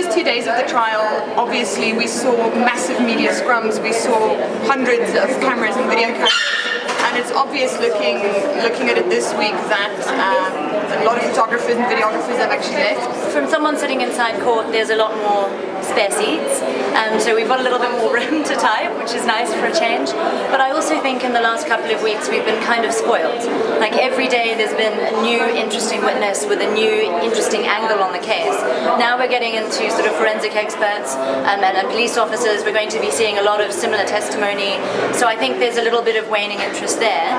first 2 days of the trial, obviously we saw massive media scrums, we saw hundreds of cameras and video cameras, and it's obvious looking at it this week that a lot of photographers and videographers have actually left. From someone sitting inside court, there's a lot more spare seats, so we've got a little bit more room to type, which is nice for a change. But I also think in the last couple of weeks we've been kind of spoiled. Like every day there's been a new interesting witness with a new interesting angle on the case. Now we're getting into sort of forensic experts and police officers. We're going to be seeing a lot of similar testimony, so I think there's a little bit of waning interest there.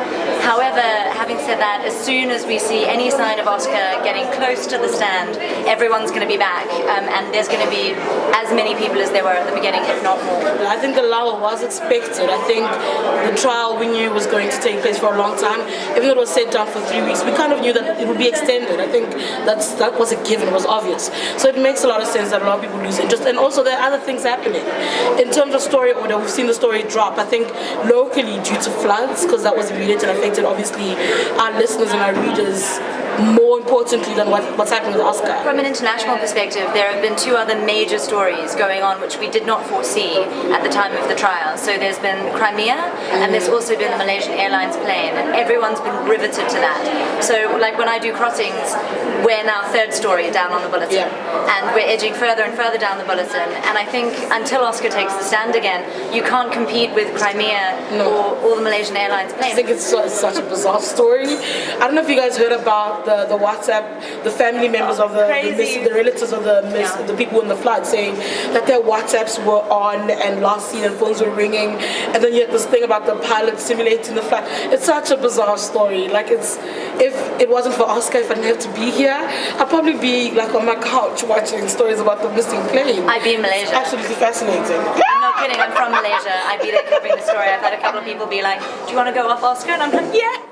However, having said that, as soon as we see any sign of Oscar getting close to the stand, everyone's going to be back, and there's going to be as many people as there were at the beginning, if not more. I think the lull was expected. I think the trial we knew was going to take place for a long time. Even though it was set down for 3 weeks, we kind of knew that it would be extended. I think that was a given, it was obvious. So it makes a lot of sense that a lot of people lose interest. And also there are other things happening. In terms of story order, we've seen the story drop. I think locally due to floods, because that was immediate and affected obviously our listeners and our readers more importantly than what's happening with Oscar. From an international perspective, there have been two other major stories going on which we did not foresee at the time of the trial. So there's been Crimea, and there's also been the Malaysian Airlines plane, and everyone's been riveted to that. So like when I do crossings, we're now third story down on the bulletin, and we're edging further and further down the bulletin, and I think until Oscar takes the stand again, you can't compete with Crimea or the Malaysian Airlines plane. I think it's such a bizarre story. I don't know if you guys heard about the WhatsApp, the family members of the relatives of the people in the flood saying that their WhatsApps were on and last seen and phones were ringing, and then you had this thing about the pilot simulating the flood. It's such a bizarre story. Like if it wasn't for Oscar, if I didn't have to be here, I'd probably be like on my couch watching stories about the missing plane. I'd be in Malaysia. It's absolutely fascinating. I'm not kidding, I'm from Malaysia. I'd be there covering the story. I've had a couple of people be like, do you want to go off Oscar? And I'm like, yeah!